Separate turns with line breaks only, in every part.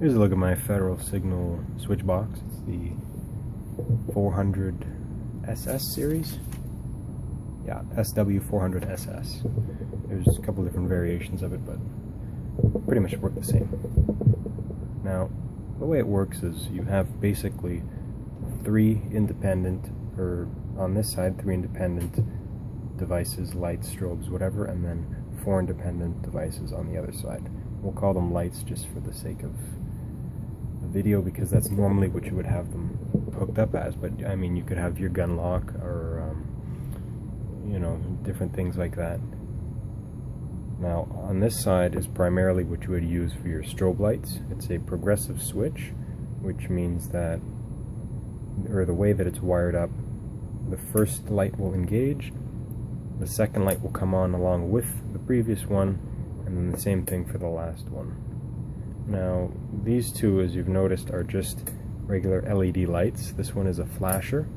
Here's a look at my Federal Signal switch box. It's the 400SS series. Yeah, SW400SS. There's a couple different variations of it, but pretty much work the same. Now, the way it works is you have basically three independent, or on this side, three independent devices, lights, strobes, whatever, and then four independent devices on the other side. We'll call them lights just for the sake of the video, because that's normally what you would have them hooked up as, but I mean, you could have your gun lock or you know, different things like that. Now, on this side is primarily what you would use for your strobe lights. It's a progressive switch, which means that, or the way that it's wired up, the first light will engage, the second light will come on along with the previous one, and then the same thing for the last one. Now, these two, as you've noticed, are just regular LED lights. This one is a flasher,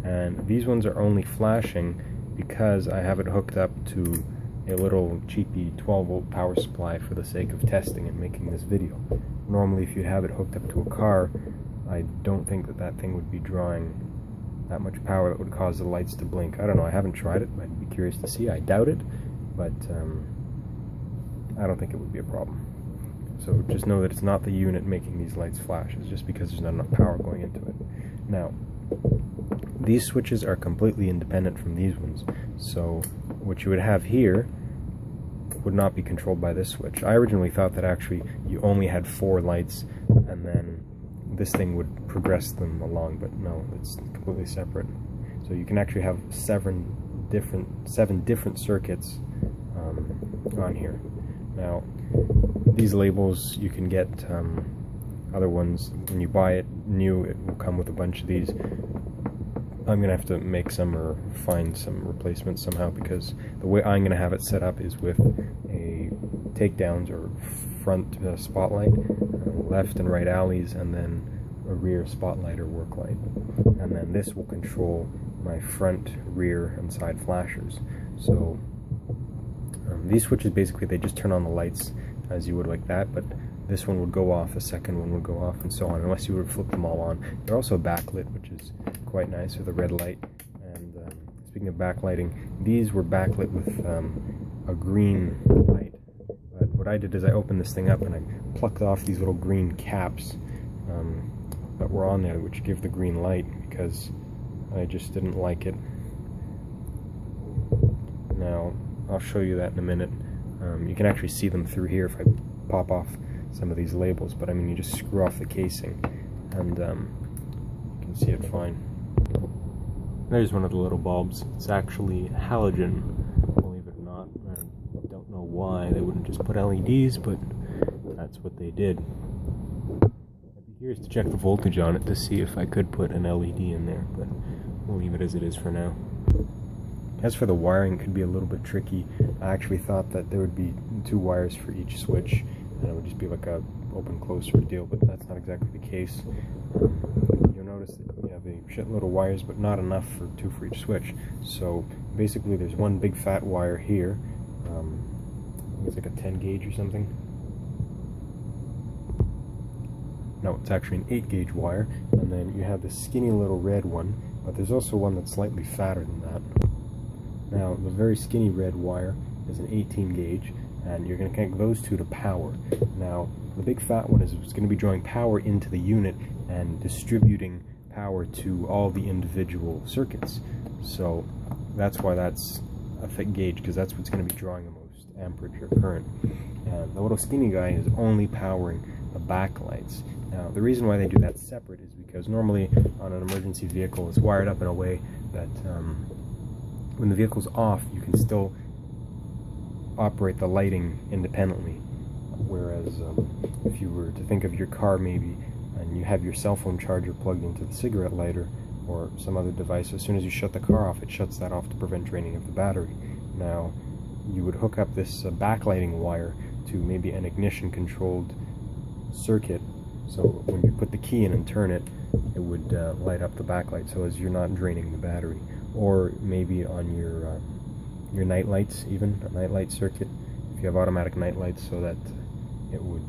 and these ones are only flashing because I have it hooked up to a little cheapy 12-volt power supply for the sake of testing and making this video. Normally, if you have it hooked up to a car, I don't think that that thing would be drawing that much power that would cause the lights to blink. I don't know, I haven't tried it. I'd be curious to see. I doubt it, but I don't think it would be a problem. So just know that it's not the unit making these lights flash. It's just because there's not enough power going into it. Now, these switches are completely independent from these ones. So what you would have here would not be controlled by this switch. I originally thought that actually you only had four lights and then this thing would progress them along, but no, it's completely separate. So you can actually have seven different circuits on here. Now, these labels you can get other ones when you buy it new. It will come with a bunch of these. I'm gonna have to make some or find some replacements somehow, because the way I'm gonna have it set up is with a takedowns or front spotlight, left and right alleys, and then a rear spotlight or work light. And then this will control my front, rear, and side flashers. So these switches, basically, they just turn on the lights as you would like that, but this one would go off, the second one would go off, and so on, unless you were to flip them all on. They're also backlit, which is quite nice, with a red light. And speaking of backlighting, these were backlit with a green light. But what I did is I opened this thing up and I plucked off these little green caps that were on there, which give the green light, because I just didn't like it. Now, I'll show you that in a minute. You can actually see them through here if I pop off some of these labels, but I mean, you just screw off the casing and you can see it fine. There's one of the little bulbs. It's actually halogen, believe it or not. I don't know why they wouldn't just put LEDs, but that's what they did. I'd be curious to check the voltage on it to see if I could put an LED in there, but we'll leave it as it is for now. As for the wiring, it could be a little bit tricky. I actually thought that there would be two wires for each switch, and it would just be like a open-close sort of deal, but that's not exactly the case. You'll notice that you have a shitload of wires, but not enough for two for each switch. So basically, there's one big fat wire here. It's like a 10 gauge or something. No, it's actually an 8 gauge wire. And then you have the skinny little red one, but there's also one that's slightly fatter than that. Now, the very skinny red wire is an 18 gauge, and you're going to connect those two to power. Now, the big fat one is going to be drawing power into the unit and distributing power to all the individual circuits. So that's why that's a thick gauge, because that's what's going to be drawing the most amperage or current. And the little skinny guy is only powering the backlights. Now, the reason why they do that separate is because normally on an emergency vehicle it's wired up in a way that when the vehicle's off, you can still operate the lighting independently. Whereas if you were to think of your car maybe, and you have your cell phone charger plugged into the cigarette lighter or some other device, as soon as you shut the car off, it shuts that off to prevent draining of the battery. Now, you would hook up this backlighting wire to maybe an ignition controlled circuit, so when you put the key in and turn it, it would light up the backlight, so as you're not draining the battery. Or maybe on your night lights, even a night light circuit, if you have automatic night lights, so that it would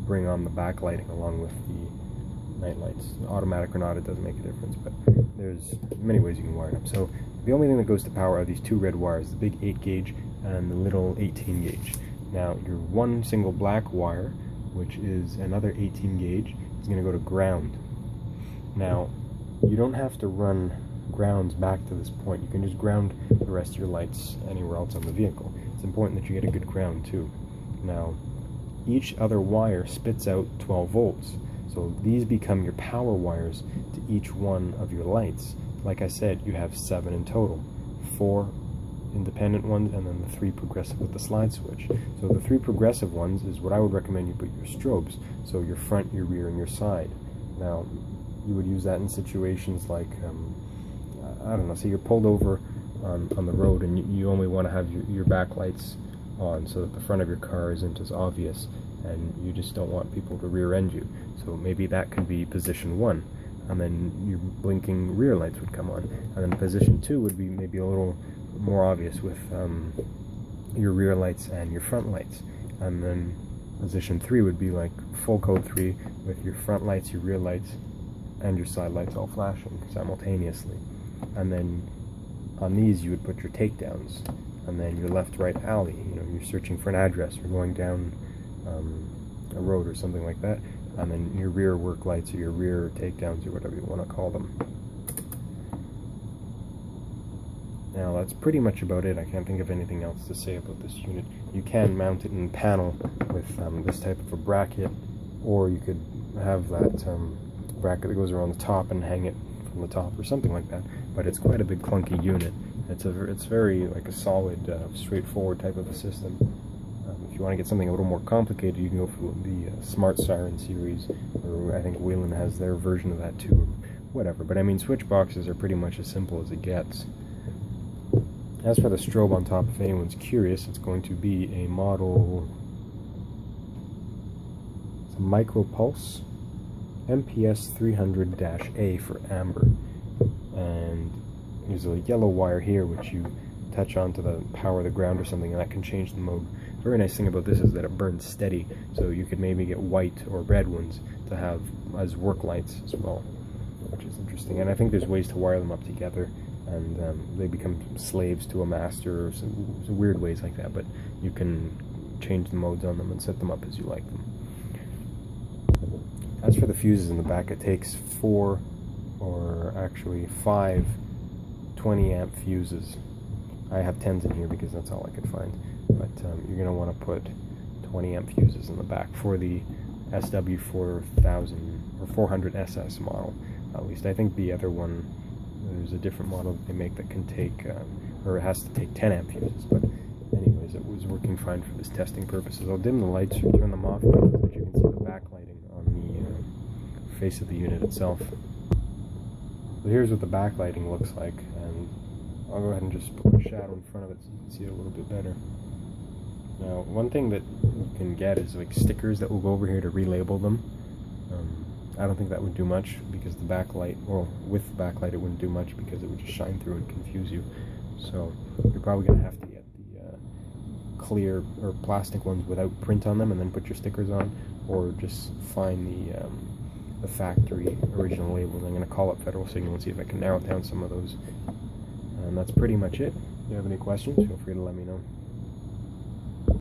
bring on the backlighting along with the night lights. Automatic or not, it doesn't make a difference, but there's many ways you can wire it up. So the only thing that goes to power are these two red wires, the big 8 gauge and the little 18 gauge. Now your one single black wire, which is another 18 gauge, is going to go to ground. Now you don't have to run grounds back to this point. You can just ground the rest of your lights anywhere else on the vehicle. It's important that you get a good ground too. Now each other wire spits out 12 volts. So these become your power wires to each one of your lights. Like I said, you have 7 in total. 4 independent ones and then the 3 progressive with the slide switch. So the 3 progressive ones is what I would recommend you put your strobes. So your front, your rear, and your side. Now you would use that in situations like, I don't know, say you're pulled over on the road and you only want to have your back lights on so that the front of your car isn't as obvious, and you just don't want people to rear end you. So maybe that could be position 1, and then your blinking rear lights would come on, and then position 2 would be maybe a little more obvious with your rear lights and your front lights, and then position 3 would be like full code 3 with your front lights, your rear lights, and your side lights all flashing simultaneously. And then on these you would put your takedowns, and then your left-right alley. You know, you're searching for an address or going down a road or something like that, and then your rear work lights or your rear takedowns or whatever you want to call them. Now that's pretty much about it. I can't think of anything else to say about this unit. You can mount it in a panel with this type of a bracket, or you could have that bracket that goes around the top and hang it from the top or something like that, but it's quite a big clunky unit. It's very like a solid, straightforward type of a system. If you want to get something a little more complicated, you can go for the Smart Siren series, or I think Whelen has their version of that too, or whatever. But I mean, switch boxes are pretty much as simple as it gets. As for the strobe on top, if anyone's curious, it's going to be a model, it's a Micropulse MPS 300-A for amber, and there's a yellow wire here which you touch onto the power of the ground or something, and that can change the mode. The very nice thing about this is that it burns steady, so you could maybe get white or red ones to have as work lights as well, which is interesting. And I think there's ways to wire them up together, and they become slaves to a master, or some weird ways like that, but you can change the modes on them and set them up as you like them. As for the fuses in the back, it takes 4 or actually 5 20 amp fuses. I have 10s in here because that's all I could find, but you're going to want to put 20 amp fuses in the back for the SW4000 or 400SS model. At least I think the other one, there's a different model that they make that can take, or it has to take 10 amp fuses, but anyways, it was working fine for this testing purposes. I'll dim the lights or turn them off so that you can see the backlighting on the face of the unit itself. So here's what the backlighting looks like, and I'll go ahead and just put a shadow in front of it so you can see it a little bit better. Now, one thing that you can get is like stickers that will go over here to relabel them. I don't think that would do much because the backlight, well, with the backlight it wouldn't do much because it would just shine through and confuse you. So you're probably going to have to get the clear or plastic ones without print on them and then put your stickers on, or just find the factory original labels. I'm going to call up Federal Signal and see if I can narrow down some of those. And that's pretty much it. If you have any questions, feel free to let me know.